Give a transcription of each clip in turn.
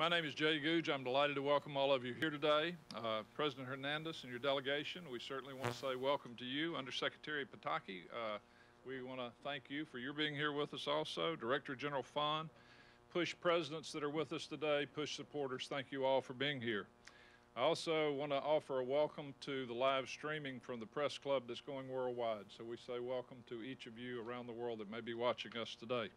My name is Jay Googe. I'm delighted to welcome all of you here today. President Hernandez and your delegation, we certainly want to say welcome to you. Undersecretary Pataki, we want to thank you for your being here with us also. Director General Fahn, PUSH presidents that are with us today, PUSH supporters, thank you all for being here. I also want to offer a welcome to the live streaming from the press club that's going worldwide. So we say welcome to each of you around the world that may be watching us today.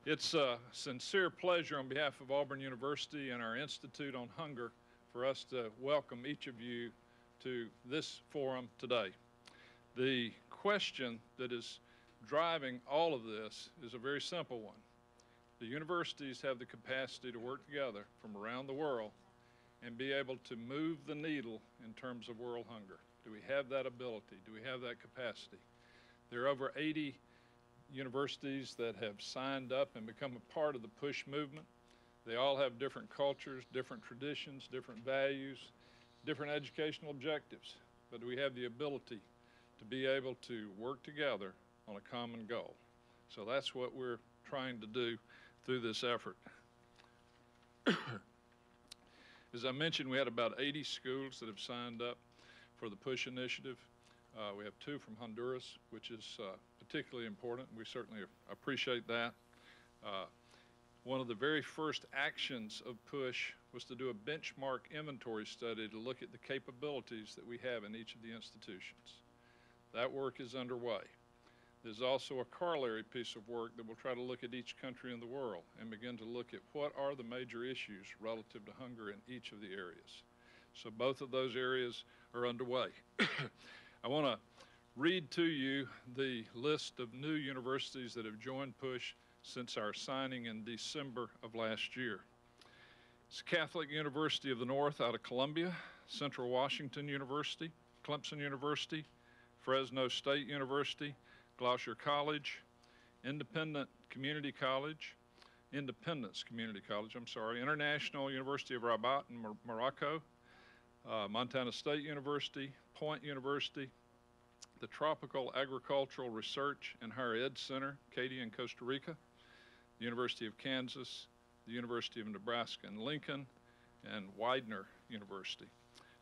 It's a sincere pleasure on behalf of Auburn University and our Institute on Hunger for us to welcome each of you to this forum today. The question that is driving all of this is a very simple one. The universities have the capacity to work together from around the world and be able to move the needle in terms of world hunger. Do we have that ability? Do we have that capacity? There are over 80 universities that have signed up and become a part of the PUSH movement. They all have different cultures, different traditions, different values, different educational objectives, but we have the ability to be able to work together on a common goal. So that's what we're trying to do through this effort. As I mentioned, we had about 80 schools that have signed up for the PUSH initiative. We have 2 from Honduras, which is particularly important. We certainly appreciate that. One of the very first actions of PUSH was to do a benchmark inventory study to look at the capabilities that we have in each of the institutions. That work is underway. There's also a corollary piece of work that will try to look at each country in the world and begin to look at what are the major issues relative to hunger in each of the areas. So both of those areas are underway. I want to read to you the list of new universities that have joined PUSH since our signing in December of last year. It's Catholic University of the North out of Columbia, Central Washington University, Clemson University, Fresno State University, Gloucester College, Independence Community College, International University of Rabat in Morocco, Montana State University, Point University, the Tropical Agricultural Research and Higher Ed Center, Katy in Costa Rica, the University of Kansas, the University of Nebraska in Lincoln, and Widener University.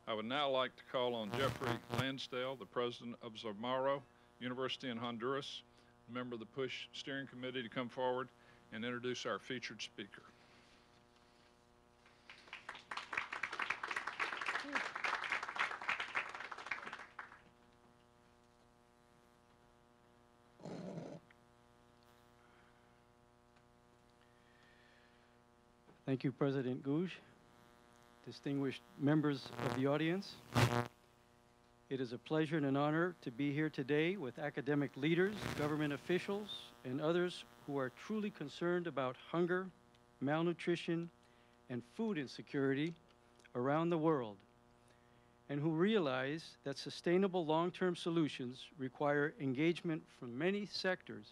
I would now like to call on Jeffrey Lansdale, the president of Zamora University in Honduras, a member of the PUSH Steering Committee, to come forward and introduce our featured speaker. Thank you, President Googe, distinguished members of the audience. It is a pleasure and an honor to be here today with academic leaders, government officials, and others who are truly concerned about hunger, malnutrition, and food insecurity around the world, and who realize that sustainable long-term solutions require engagement from many sectors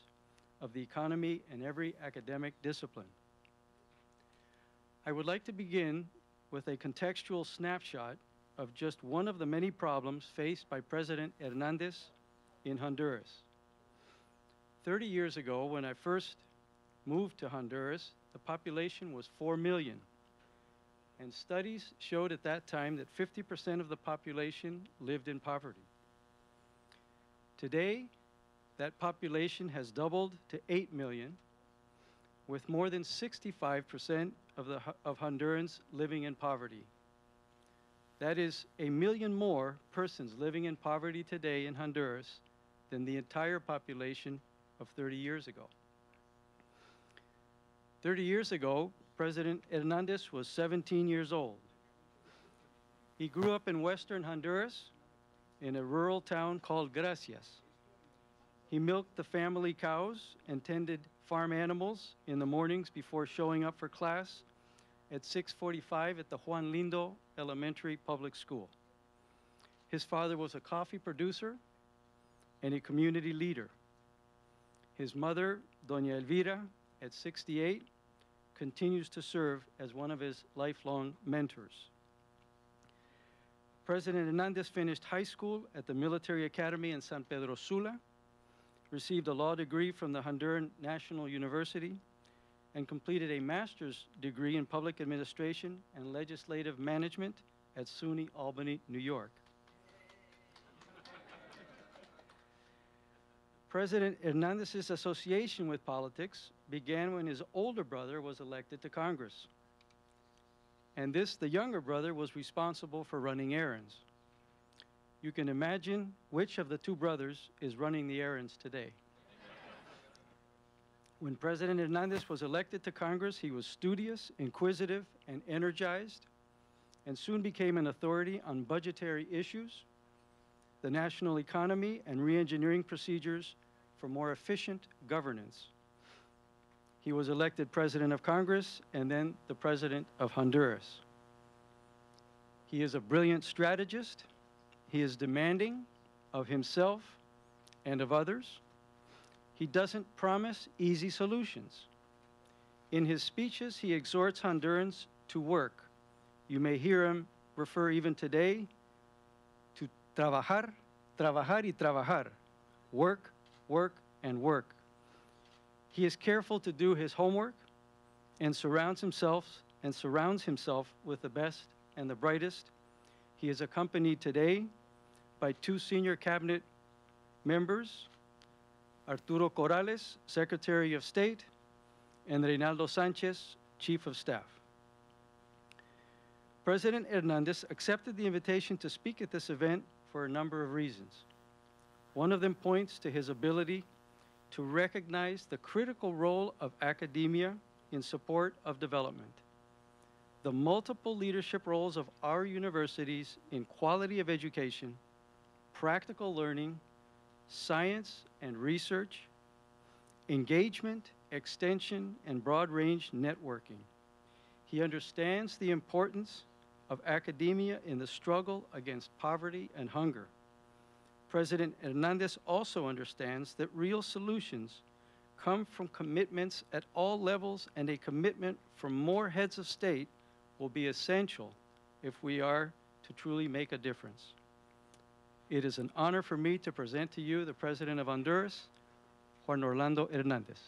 of the economy and every academic discipline. I would like to begin with a contextual snapshot of just one of the many problems faced by President Hernandez in Honduras. 30 years ago, when I first moved to Honduras, the population was 4 million. And studies showed at that time that 50% of the population lived in poverty. Today, that population has doubled to 8 million, with more than 65% of Hondurans living in poverty. That is 1 million more persons living in poverty today in Honduras than the entire population of 30 years ago. 30 years ago, President Hernandez was 17 years old. He grew up in western Honduras in a rural town called Gracias. He milked the family cows and tended farm animals in the mornings before showing up for class at 6:45 at the Juan Lindo Elementary Public School. His father was a coffee producer and a community leader. His mother, Doña Elvira, at 68, continues to serve as one of his lifelong mentors. President Hernandez finished high school at the Military Academy in San Pedro Sula, received a law degree from the Honduran National University, and completed a master's degree in public administration and legislative management at SUNY Albany, New York. President Hernandez's association with politics began when his older brother was elected to Congress. And the younger brother, was responsible for running errands. You can imagine which of the two brothers is running the errands today. When President Hernandez was elected to Congress, he was studious, inquisitive, and energized, and soon became an authority on budgetary issues, the national economy, and re-engineering procedures for more efficient governance. He was elected President of Congress and then the President of Honduras. He is a brilliant strategist. He is demanding of himself and of others. He doesn't promise easy solutions. In his speeches, he exhorts Hondurans to work. You may hear him refer even today to trabajar, trabajar y trabajar. Work, work, and work. He is careful to do his homework and surrounds himself with the best and the brightest. He is accompanied today by two senior cabinet members, Arturo Corrales, Secretary of State, and Reynaldo Sanchez, Chief of Staff. President Hernandez accepted the invitation to speak at this event for a number of reasons. One of them points to his ability to recognize the critical role of academia in support of development, the multiple leadership roles of our universities in quality of education, practical learning, science and research, engagement, extension, and broad-range networking. He understands the importance of academia in the struggle against poverty and hunger. President Hernandez also understands that real solutions come from commitments at all levels, and a commitment from more heads of state will be essential if we are to truly make a difference. It is an honor for me to present to you the President of Honduras, Juan Orlando Hernandez.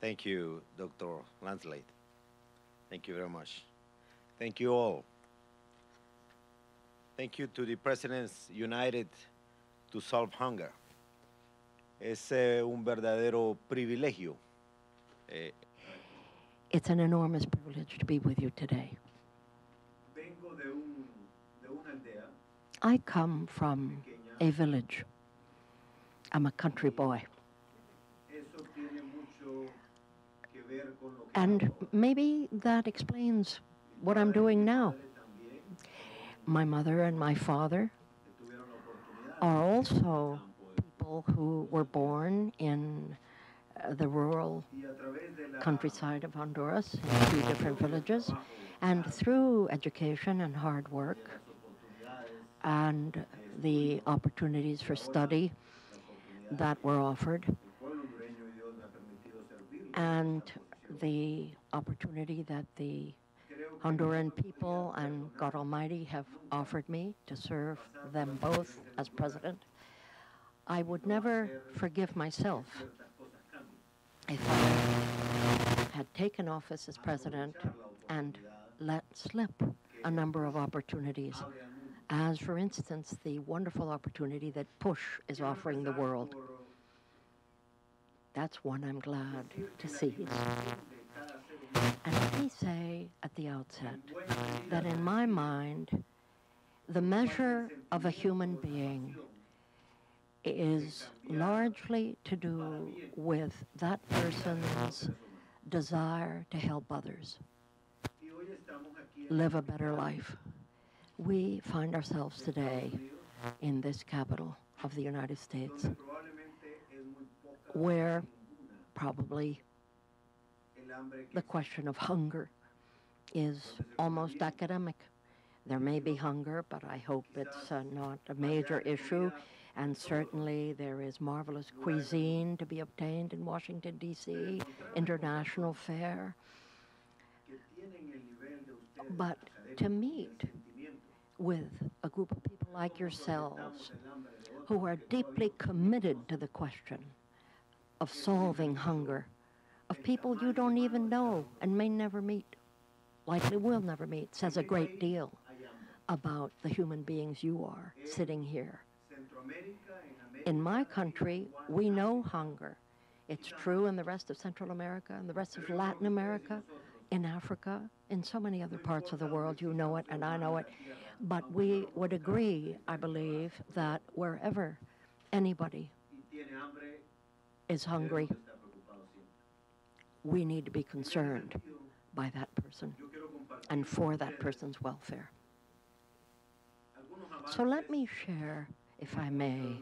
Thank you, Dr. Lanslade. Thank you very much. Thank you all. Thank you to the Presidents United to Solve Hunger. Es un verdadero privilegio. It's an enormous privilege to be with you today. Vengo de una aldea I come from a village. I'm a country boy. Eso tiene mucho que ver con lo que And maybe that explains what I'm doing now. My mother and my father are also people who were born in the rural countryside of Honduras, in 2 different villages. And through education and hard work and the opportunities for study that were offered, and the opportunity that the Honduran people and God Almighty have offered me to serve them both as president, I would never forgive myself if I had taken office as president and let slip a number of opportunities, as for instance the wonderful opportunity that PUSH is offering the world. That's one I'm glad to seize. And let me say at the outset that in my mind, the measure of a human being is largely to do with that person's desire to help others live a better life. We find ourselves today in this capital of the United States, where probably the question of hunger is almost academic. There may be hunger, but I hope it's not a major issue. And certainly there is marvelous cuisine to be obtained in Washington, D.C., international fare. But to meet with a group of people like yourselves who are deeply committed to the question of solving hunger, of people you don't even know and may never meet, likely will never meet, says a great deal about the human beings you are sitting here. In my country, we know hunger. It's true in the rest of Central America and the rest of Latin America, in Africa, in so many other parts of the world. You know it and I know it. But we would agree, I believe, that wherever anybody is hungry, we need to be concerned by that person and for that person's welfare. So let me share, if I may,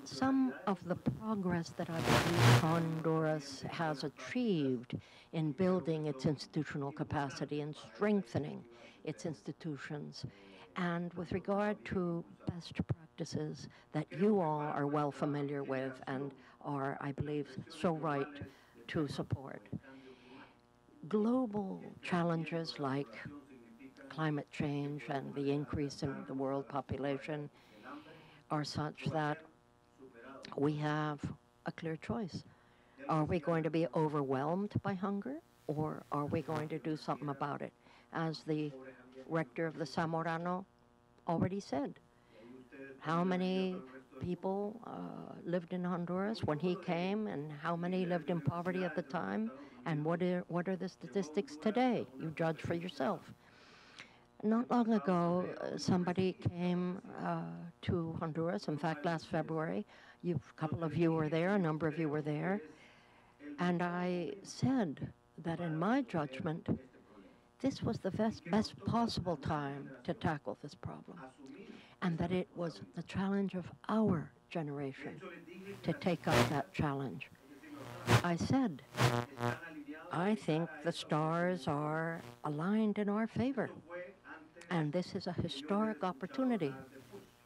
some of the progress that I believe Honduras has achieved in building its institutional capacity and strengthening its institutions, and with regard to best practices that you all are well familiar with and are, I believe, so right to support. Global challenges like climate change and the increase in the world population are such that we have a clear choice. Are we going to be overwhelmed by hunger, or are we going to do something about it? As the rector of the Zamorano already said, how many people lived in Honduras when he came, and how many lived in poverty at the time, and what are the statistics today? You judge for yourself. Not long ago, somebody came to Honduras, in fact, last February. A couple of you were there, a number of you were there. And I said that in my judgment, this was the best possible time to tackle this problem, and that it was the challenge of our generation to take up that challenge. I said, I think the stars are aligned in our favor, and this is a historic opportunity.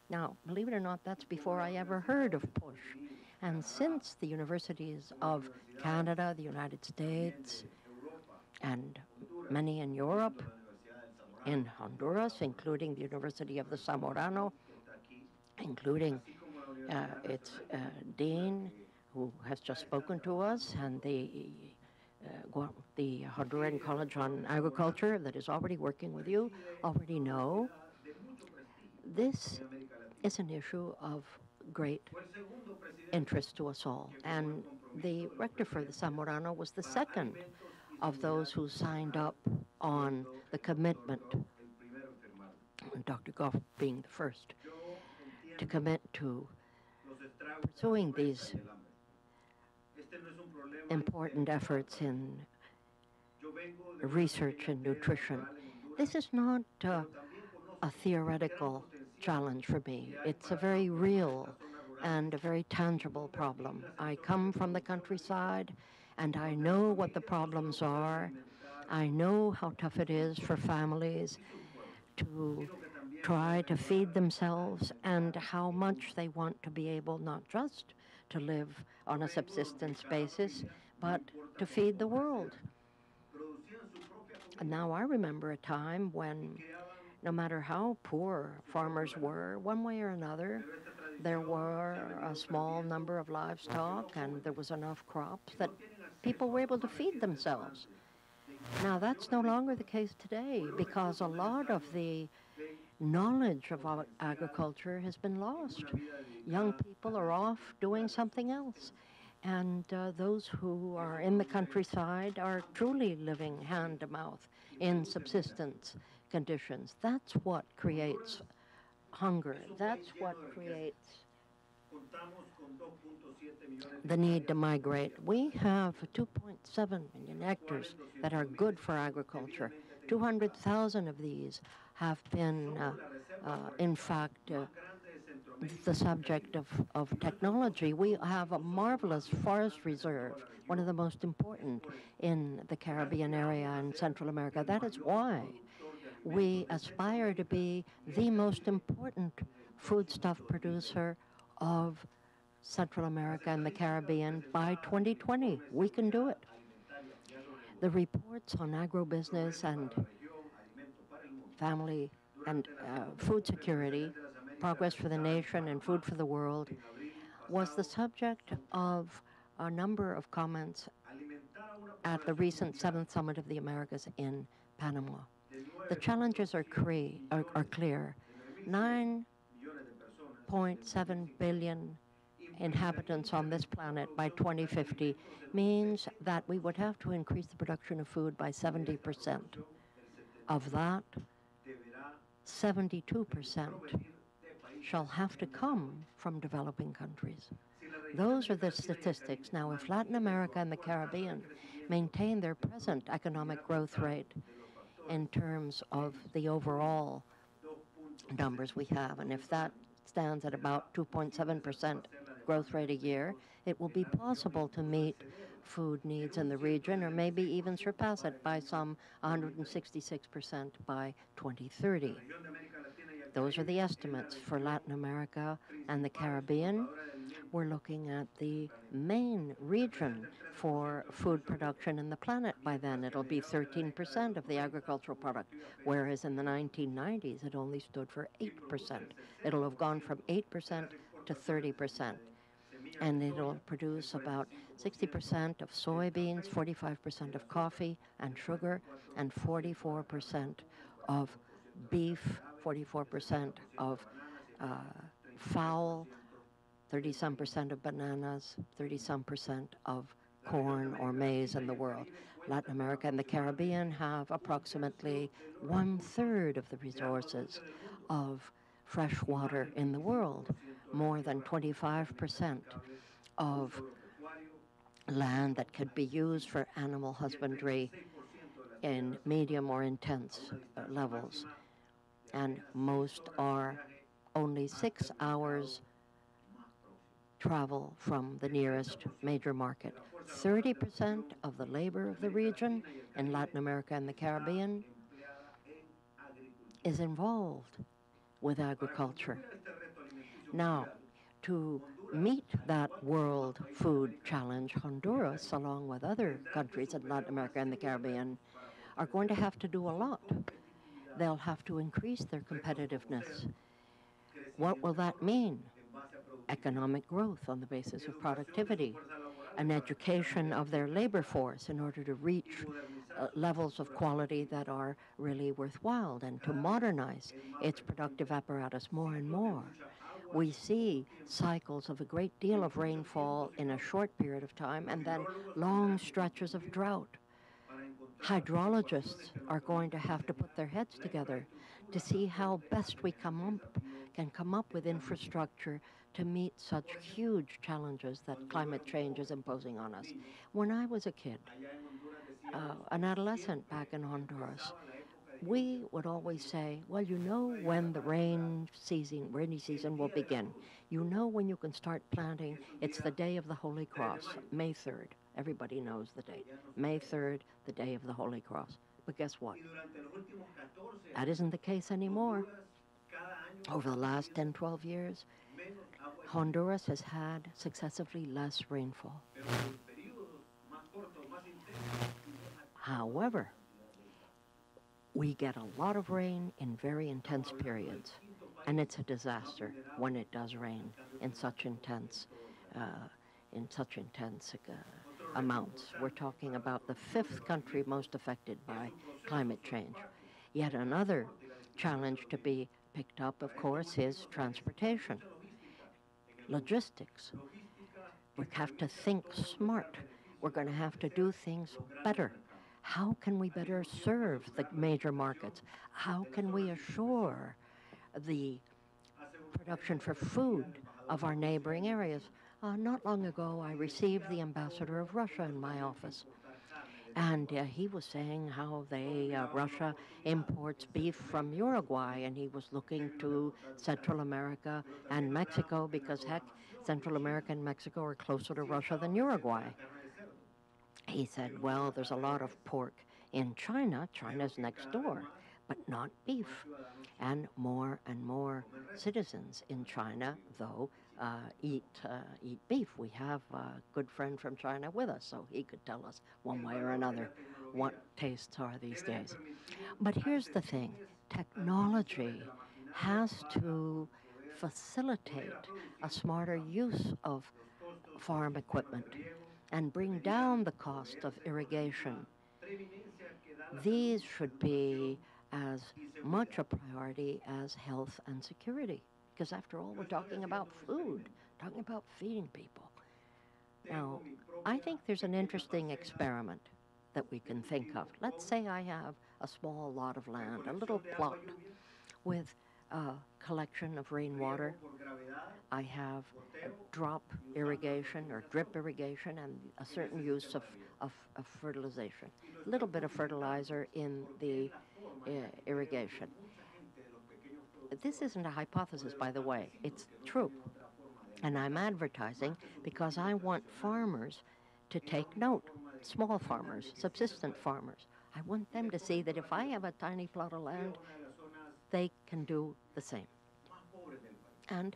Now, believe it or not, that's before I ever heard of PUSH. And since the universities of Canada, the United States, and many in Europe, in Honduras, including the University of the Zamorano, including its dean, who has just spoken to us, and the Honduran College on Agriculture that is already working with you, already know, this is an issue of great interest to us all. And the rector for the Zamorano was the second of those who signed up on the commitment, Dr. Goff being the first, to commit to pursuing these important efforts in research and nutrition. This is not a theoretical challenge for me. It's a very real and a very tangible problem. I come from the countryside, and I know what the problems are. I know how tough it is for families to try to feed themselves, and how much they want to be able not just to live on a subsistence basis, but to feed the world. And now I remember a time when no matter how poor farmers were, one way or another, there were a small number of livestock and there was enough crops that people were able to feed themselves. Now that's no longer the case today, because a lot of the knowledge of agriculture has been lost. Young people are off doing something else. And those who are in the countryside are truly living hand to mouth in subsistence conditions. That's what creates hunger. That's what creates the need to migrate. We have 2.7 million hectares that are good for agriculture. 200,000 of these have been, in fact, the subject of technology. We have a marvelous forest reserve, one of the most important in the Caribbean area and Central America. That is why we aspire to be the most important foodstuff producer of Central America and the Caribbean by 2020. We can do it. The reports on agribusiness and family and food security, progress for the nation and food for the world, was the subject of a number of comments at the recent 7th Summit of the Americas in Panama. The challenges are clear. 9.7 billion inhabitants on this planet by 2050 means that we would have to increase the production of food by 70%. Of that, 72% shall have to come from developing countries. Those are the statistics. Now, if Latin America and the Caribbean maintain their present economic growth rate in terms of the overall numbers we have, and if that stands at about 2.7% growth rate a year, it will be possible to meet food needs in the region, or maybe even surpass it by some 166% by 2030. Those are the estimates for Latin America and the Caribbean. We're looking at the main region for food production in the planet by then. It'll be 13% of the agricultural product, whereas in the 1990s it only stood for 8%. It'll have gone from 8% to 30%. And it'll produce about 60% of soybeans, 45% of coffee and sugar, and 44% of beef, 44% of fowl, 30-some percent of bananas, 30-some percent of corn or maize in the world. Latin America and the Caribbean have approximately 1/3 of the resources of fresh water in the world, more than 25% of land that could be used for animal husbandry in medium or intense levels. And most are only 6 hours travel from the nearest major market. 30% of the labor of the region in Latin America and the Caribbean is involved with agriculture. Now, to meet that world food challenge, Honduras, along with other countries in Latin America and the Caribbean, are going to have to do a lot. They'll have to increase their competitiveness. What will that mean? Economic growth on the basis of productivity, an education of their labor force in order to reach levels of quality that are really worthwhile, and to modernize its productive apparatus more and more. We see cycles of a great deal of rainfall in a short period of time, and then long stretches of drought. Hydrologists are going to have to put their heads together to see how best we can come up with infrastructure to meet such huge challenges that climate change is imposing on us. When I was a kid, an adolescent back in Honduras, we would always say, well, you know when the rainy season will begin. You know when you can start planting. It's the day of the Holy Cross, May 3rd. Everybody knows the date. May 3rd, the day of the Holy Cross. But guess what? That isn't the case anymore. Over the last 10, 12 years, Honduras has had successively less rainfall. However, we get a lot of rain in very intense periods, and it's a disaster when it does rain in such intense amounts. We're talking about the 5th country most affected by climate change. Yet another challenge to be picked up, of course, is transportation, logistics. We have to think smart. We're going to have to do things better. How can we better serve the major markets? How can we assure the production for food of our neighboring areas? Not long ago, I received the ambassador of Russia in my office. And he was saying how Russia imports beef from Uruguay, and he was looking to Central America and Mexico because, heck, Central America and Mexico are closer to Russia than Uruguay. He said, well, there's a lot of pork in China. China's next door. but not beef. And more citizens in China, though, eat beef. We have a good friend from China with us, so he could tell us one way or another what tastes are these days. But here's the thing. Technology has to facilitate a smarter use of farm equipment and bring down the cost of irrigation. These should be as much a priority as health and security, because after all, we're talking about food, talking about feeding people. Now, I think there's an interesting experiment that we can think of. Let's say I have a small lot of land, a little plot with a collection of rainwater. I have drop irrigation or drip irrigation and a certain use of fertilization. A little bit of fertilizer in the irrigation. This isn't a hypothesis, by the way. It's true. And I'm advertising because I want farmers to take note, small farmers, subsistent farmers. I want them to see that if I have a tiny plot of land, they can do the same. And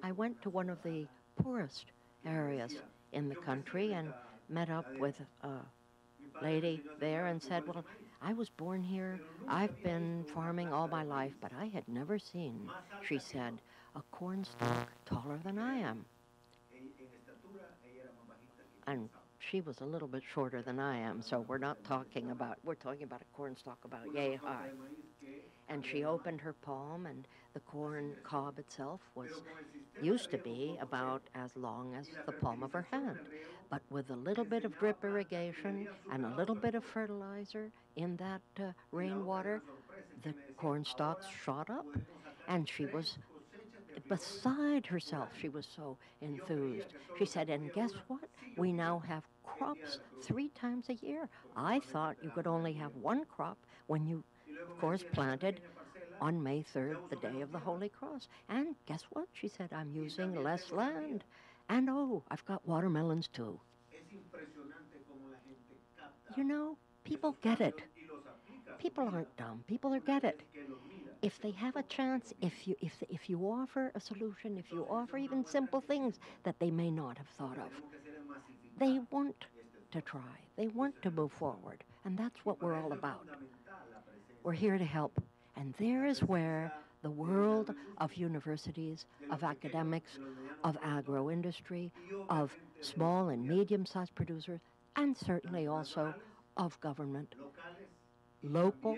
I went to one of the poorest areas in the country and met up with a lady there and said, well, I was born here. I've been farming all my life, but I had never seen, she said, a cornstalk taller than I am. And she was a little bit shorter than I am, so we're talking about a cornstalk about yay high. And she opened her palm, and the corn cob itself used to be about as long as the palm of her hand. But with a little bit of drip irrigation and a little bit of fertilizer in that rainwater, the corn stalks shot up, and she was beside herself. She was so enthused. She said, and guess what? We now have crops 3 times a year. I thought you could only have one crop when you, of course, planted on May 3rd, the day of the Holy Cross. And guess what? She said, I'm using less land. And oh, I've got watermelons too. You know, people get it. People aren't dumb. People get it. If they have a chance, if you offer a solution, if you offer even simple things that they may not have thought of, they want to try. They want to move forward. And that's what we're all about. We're here to help. And there is where the world of universities, of academics, of agro-industry, of small and medium-sized producers, and certainly also of government, local,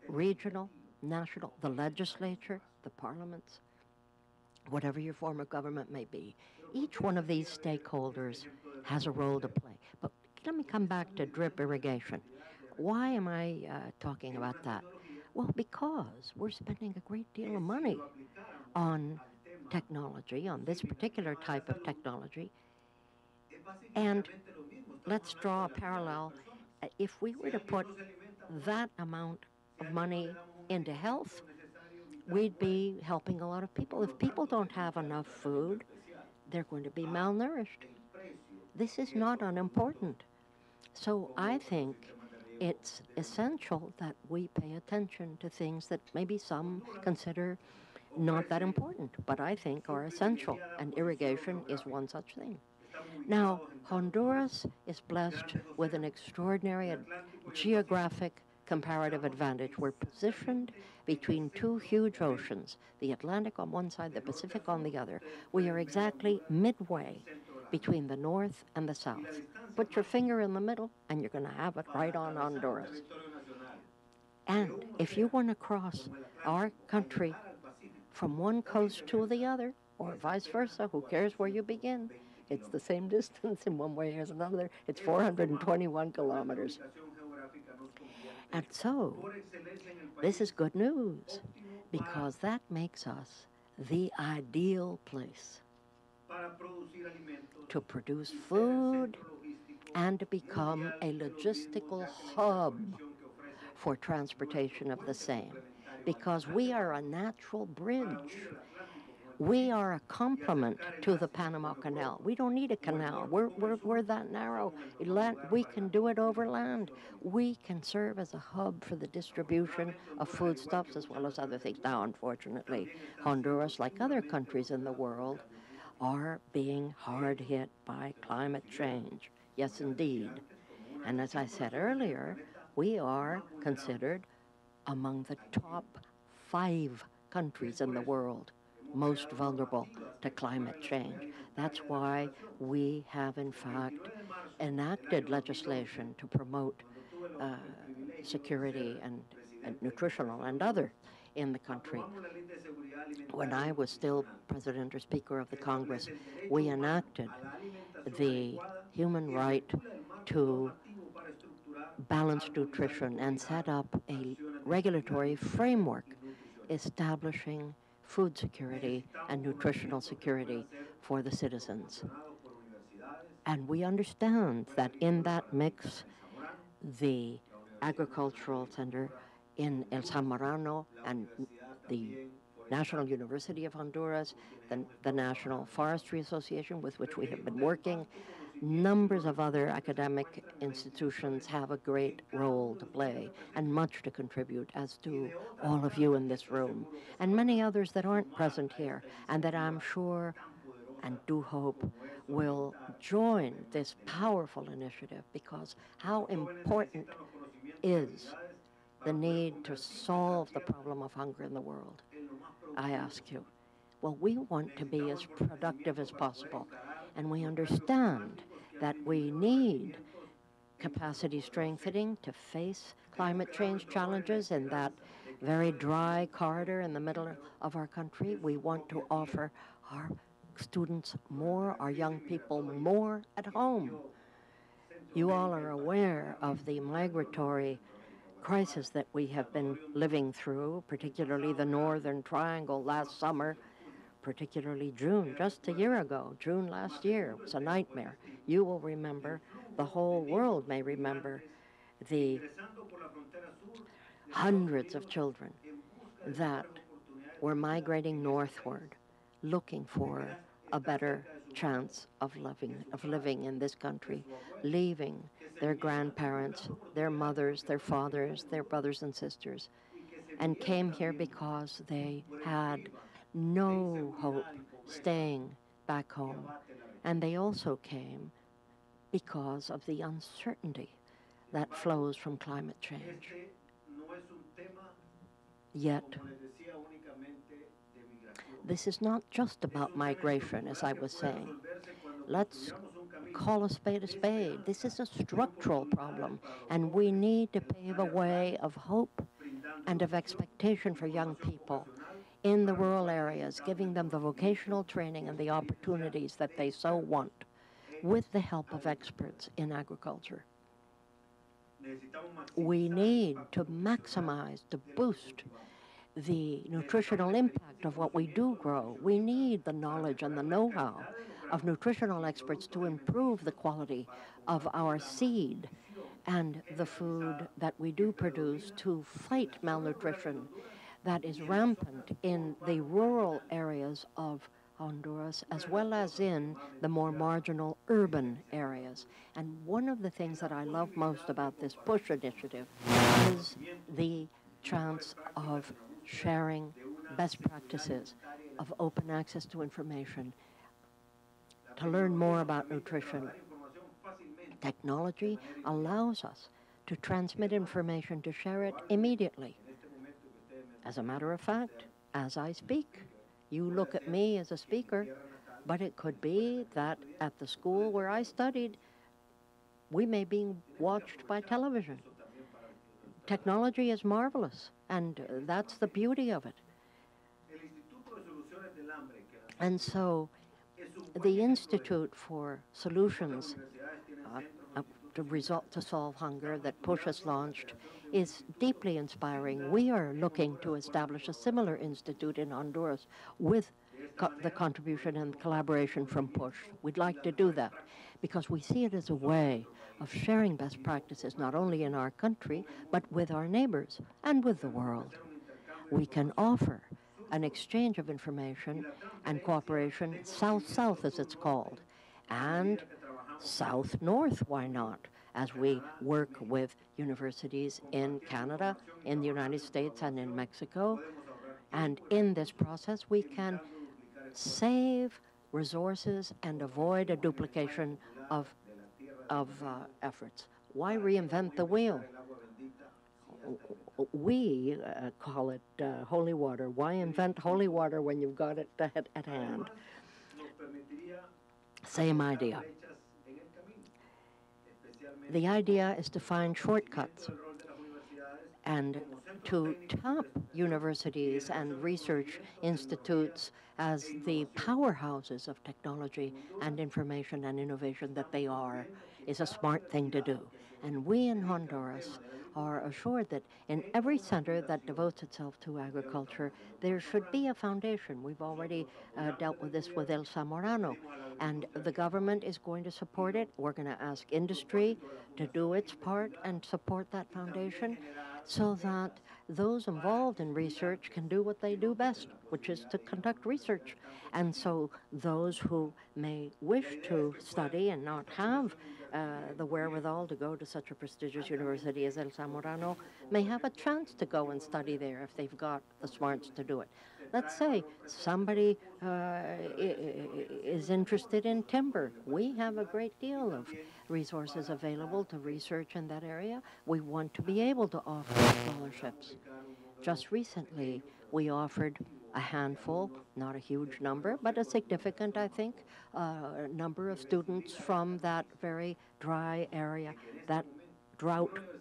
regional, national, the legislature, the parliaments, whatever your form of government may be. Each one of these stakeholders has a role to play. But let me come back to drip irrigation. Why am I talking about that? Well, because we're spending a great deal of money on technology, on this particular type of technology. And let's draw a parallel. If we were to put that amount of money into health, we'd be helping a lot of people. If people don't have enough food, they're going to be malnourished. This is not unimportant. So I think it's essential that we pay attention to things that maybe some consider not that important, but I think are essential, and irrigation is one such thing. Now, Honduras is blessed with an extraordinary geographic comparative advantage. We're positioned between 2 huge oceans, the Atlantic on one side, the Pacific on the other. We are exactly midway between the north and the south. Put your finger in the middle, and you're going to have it right on Honduras. And if you want to cross our country from one coast to the other, or vice versa, who cares where you begin? It's the same distance in one way as another. It's 421 kilometers. And so, this is good news, because that makes us the ideal place to produce food and to become a logistical hub for transportation of the same, because we are a natural bridge. We are a complement to the Panama Canal. We don't need a canal. We're that narrow. We can do it over land. We can serve as a hub for the distribution of foodstuffs as well as other things. Now, unfortunately, Honduras, like other countries in the world, are being hard hit by climate change. Yes, indeed. And as I said earlier, we are considered among the top 5 countries in the world most vulnerable to climate change. That's why we have, in fact, enacted legislation to promote security and nutritional and other in the country. When I was still President or Speaker of the Congress, we enacted the human right to balanced nutrition and set up a regulatory framework establishing food security and nutritional security for the citizens. And we understand that in that mix, the Agricultural Center in El Zamorano and the National University of Honduras, the National Forestry Association with which we have been working, numbers of other academic institutions have a great role to play and much to contribute, as do all of you in this room, and many others that aren't present here, and that I'm sure and do hope will join this powerful initiative, because how important is the need to solve the problem of hunger in the world, I ask you. Well, we want to be as productive as possible, and we understand that we need capacity strengthening to face climate change challenges in that very dry corridor in the middle of our country. We want to offer our students more, our young people more at home. You all are aware of the migratory crisis that we have been living through, particularly the Northern Triangle last summer, particularly June, just a year ago, June last year, was a nightmare. You will remember, the whole world may remember, the hundreds of children that were migrating northward, looking for a better chance of living in this country, leaving their grandparents, their mothers, their fathers, their brothers and sisters, and came here because they had no hope staying back home. And they also came because of the uncertainty that flows from climate change. Yet, this is not just about migration, as I was saying. Let's call a spade a spade. This is a structural problem, and we need to pave a way of hope and of expectation for young people in the rural areas, giving them the vocational training and the opportunities that they so want, with the help of experts in agriculture. We need to maximize, to boost the nutritional impact of what we do grow. We need the knowledge and the know-how of nutritional experts to improve the quality of our seed and the food that we do produce to fight malnutrition that is rampant in the rural areas of Honduras, as well as in the more marginal urban areas. And one of the things that I love most about this PUSH initiative is the chance of sharing best practices, of open access to information, to learn more about nutrition. Technology allows us to transmit information, to share it immediately. As a matter of fact, as I speak, you look at me as a speaker, but it could be that at the school where I studied, we may be watched by television. Technology is marvelous, and that's the beauty of it. And so the Institute for Solutions to Solve Hunger that PUSH has launched is deeply inspiring. We are looking to establish a similar institute in Honduras with the contribution and collaboration from PUSH. We'd like to do that because we see it as a way of sharing best practices, not only in our country, but with our neighbors and with the world. We can offer an exchange of information and cooperation, South-South as it's called, and South-North, why not, as we work with universities in Canada, in the United States, and in Mexico. And in this process, we can save resources and avoid a duplication of efforts. Why reinvent the wheel? We call it holy water. Why invent holy water when you've got it at hand? Same idea. The idea is to find shortcuts and to tap universities and research institutes as the powerhouses of technology and information and innovation that they are, is a smart thing to do. And we in Honduras are assured that in every center that devotes itself to agriculture, there should be a foundation. We've already dealt with this with El Zamorano, and the government is going to support it. We're going to ask industry to do its part and support that foundation so that those involved in research can do what they do best, which is to conduct research. And so those who may wish to study and not have the wherewithal to go to such a prestigious university as El Zamorano may have a chance to go and study there if they've got the smarts to do it. Let's say somebody is interested in timber. We have a great deal of resources available to research in that area. We want to be able to offer scholarships. Just recently, we offered a handful, not a huge number, but a significant, I think, number of students from that very dry area, that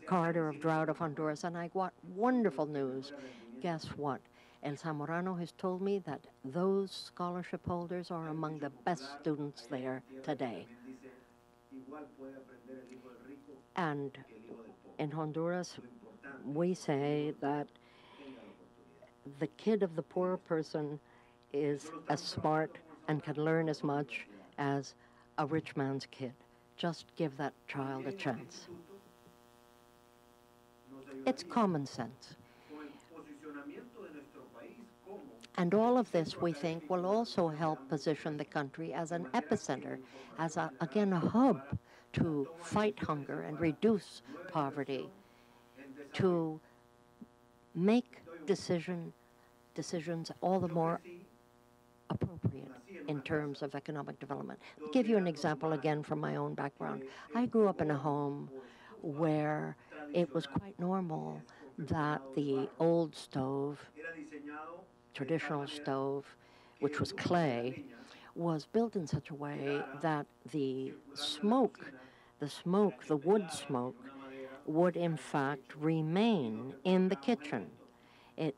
corridor of drought of Honduras. And I got wonderful news. Guess what? El Zamorano has told me that those scholarship holders are among the best students there today. And in Honduras, we say that the kid of the poor person is as smart and can learn as much as a rich man's kid. Just give that child a chance. It's common sense. And all of this, we think, will also help position the country as an epicenter, as, again, a hub to fight hunger and reduce poverty, to make decisions all the more appropriate in terms of economic development. I'll give you an example again from my own background. I grew up in a home where it was quite normal that the old stove, traditional stove, which was clay, was built in such a way that the wood smoke, would in fact remain in the kitchen. It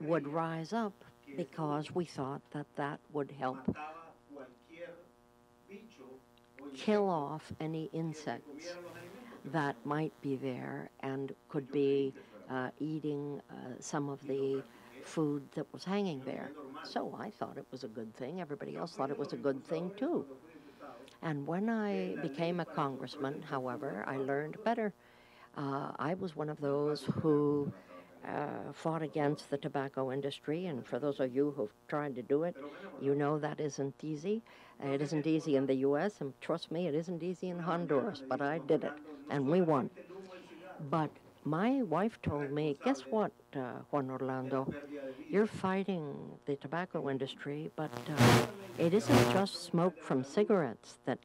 would rise up because we thought that that would help kill off any insects that might be there and could be eating some of the food that was hanging there. So I thought it was a good thing. Everybody else thought it was a good thing too. And when I became a congressman, however, I learned better. I was one of those who fought against the tobacco industry, and for those of you who've tried to do it, you know that isn't easy. It isn't easy in the U.S., and trust me, it isn't easy in Honduras, but I did it, and we won. But my wife told me, guess what, Juan Orlando, you're fighting the tobacco industry, but it isn't just smoke from cigarettes that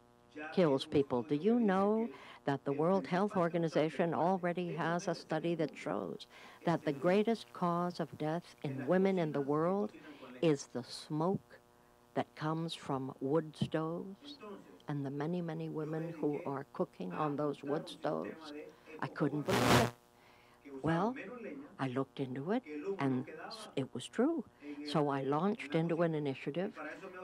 kills people. Do you know that the World Health Organization already has a study that shows that the greatest cause of death in women in the world is the smoke that comes from wood stoves, and the many, many women who are cooking on those wood stoves? I couldn't believe it. Well, I looked into it, and it was true. So I launched into an initiative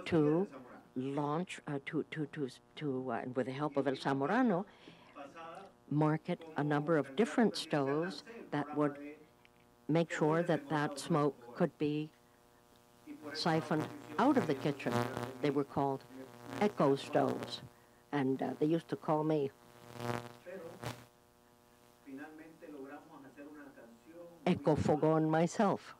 to launch, with the help of El Zamorano, market a number of different stoves that would make sure that that smoke could be siphoned out of the kitchen. They were called eco stoves, and they used to call me Eco Fogón myself.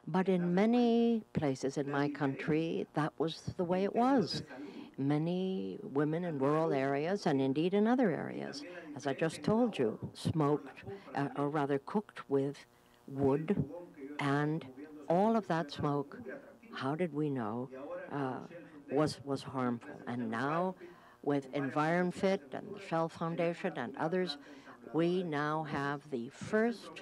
But in many places in my country, that was the way it was. Many women in rural areas, and indeed in other areas, as I just told you, smoked, or rather cooked with wood, and all of that smoke, how did we know, was harmful. And now, with EnvironFit and the Shell Foundation and others, we now have the first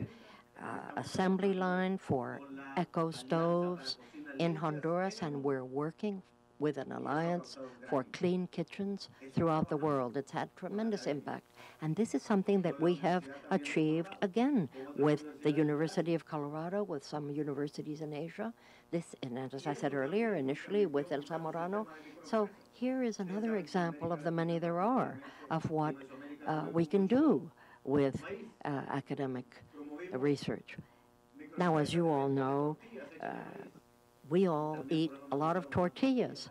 assembly line for eco stoves in Honduras, and we're working with an alliance for clean kitchens throughout the world. It's had tremendous impact. And this is something that we have achieved, again, with the University of Colorado, with some universities in Asia. And as I said earlier, initially with El Zamorano. So here is another example of the many there are of what we can do with academic research. Now, as you all know, we all eat a lot of tortillas.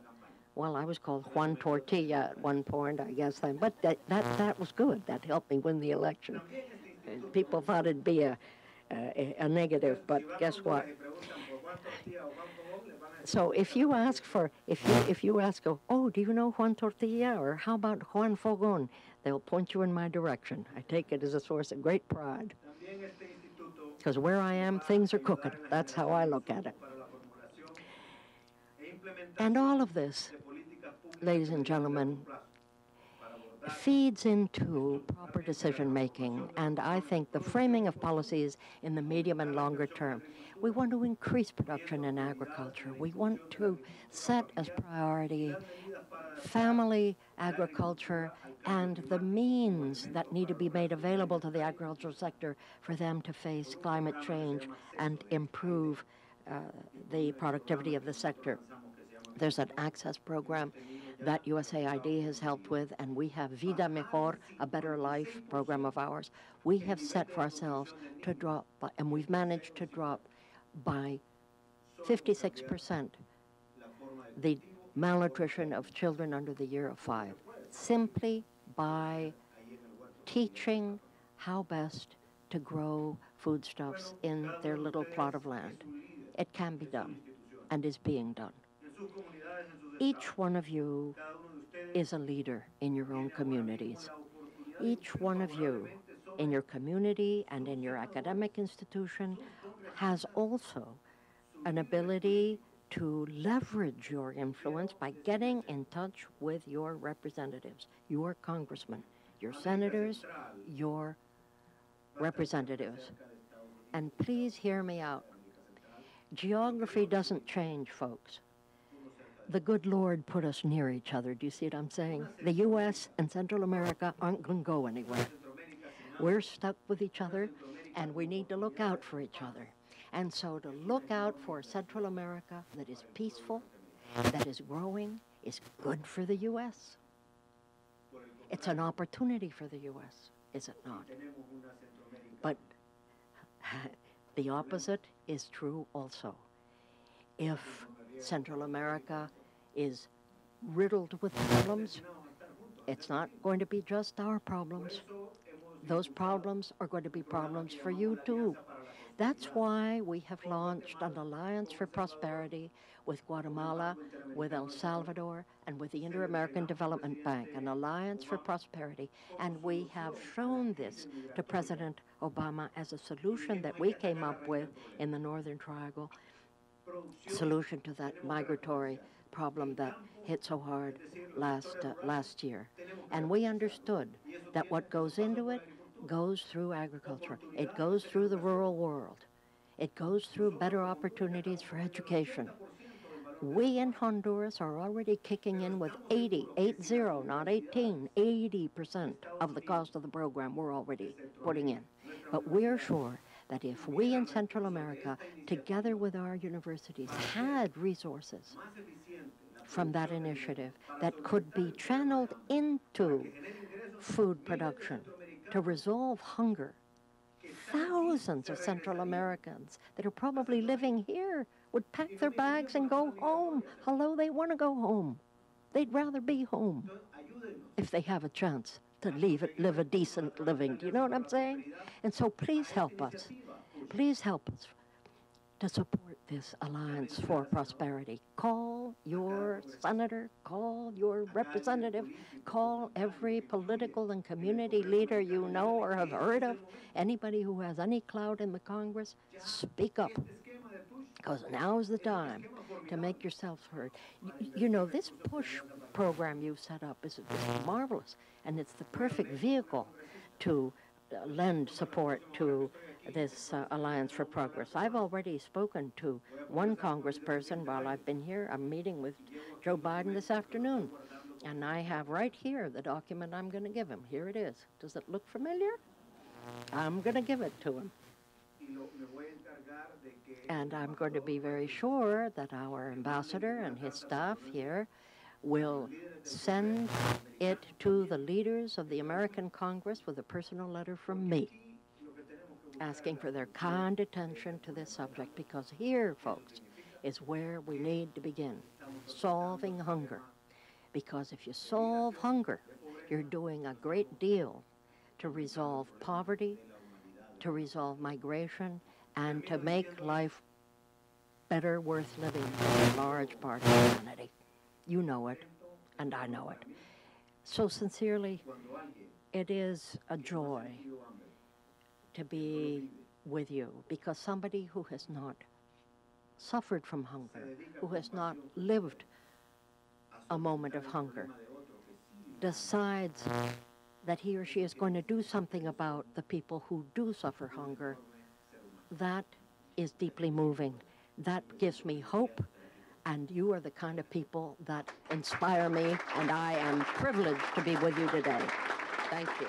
Well, I was called Juan Tortilla at one point, I guess then, but that was good. That helped me win the election. People thought it'd be a negative, but guess what? So if you ask, oh, do you know Juan Tortilla, or how about Juan Fogon? They'll point you in my direction. I take it as a source of great pride. Because where I am, things are cooking. That's how I look at it. And all of this, ladies and gentlemen, feeds into proper decision-making, and I think the framing of policies in the medium and longer term. We want to increase production in agriculture. We want to set as priority family agriculture and the means that need to be made available to the agricultural sector for them to face climate change and improve the productivity of the sector. There's an access program that USAID has helped with, and we have Vida Mejor, a better life program of ours. We have set for ourselves to drop, and we've managed to drop by 56% the malnutrition of children under the year of 5, simply by teaching how best to grow foodstuffs in their little plot of land. It can be done, and is being done. Each one of you is a leader in your own communities. Each one of you in your community and in your academic institution has also an ability to leverage your influence by getting in touch with your representatives, your congressmen, your senators, your representatives. And please hear me out. Geography doesn't change, folks. The good Lord put us near each other. Do you see what I'm saying? The U.S. and Central America aren't going to go anywhere. We're stuck with each other, and we need to look out for each other. And so to look out for Central America that is peaceful, that is growing, is good for the U.S. It's an opportunity for the U.S., is it not? But the opposite is true also. If Central America is riddled with problems, it's not going to be just our problems. Those problems are going to be problems for you too. That's why we have launched an Alliance for Prosperity with Guatemala, with El Salvador, and with the Inter-American Development Bank, an Alliance for Prosperity. And we have shown this to President Obama as a solution that we came up with in the Northern Triangle, solution to that migratory problem that hit so hard last year. And we understood that what goes into it goes through agriculture. It goes through the rural world. It goes through better opportunities for education. We in Honduras are already kicking in with 80, not 18, 80% of the cost of the program we're already putting in. But we're sure that if we in Central America, together with our universities, had resources from that initiative that could be channeled into food production to resolve hunger, thousands of Central Americans that are probably living here would pack their bags and go home. Hello, they want to go home. They'd rather be home if they have a chance to live a decent living. Do you know what I'm saying? And so please help us. Please help us to support this Alliance for Prosperity. Call your senator, call your representative, call every political and community leader you know or have heard of, anybody who has any clout in the Congress, speak up. Because now's the time to make yourself heard. You know, this push program you set up is marvelous, and it's the perfect vehicle to lend support to this Alliance for Progress. I've already spoken to one congressperson while I've been here. I'm meeting with Joe Biden this afternoon, and I have right here the document I'm going to give him. Here it is. Does it look familiar? I'm going to give it to him. And I'm going to be very sure that our ambassador and his staff here will send it to the leaders of the American Congress with a personal letter from me, asking for their kind attention to this subject, because here, folks, is where we need to begin, solving hunger. Because if you solve hunger, you're doing a great deal to resolve poverty, to resolve migration, and to make life better, worth living for a large part of humanity. You know it, and I know it. So sincerely, it is a joy to be with you, because somebody who has not suffered from hunger, who has not lived a moment of hunger, decides that he or she is going to do something about the people who do suffer hunger. That is deeply moving. That gives me hope, and you are the kind of people that inspire me, and I am privileged to be with you today. Thank you.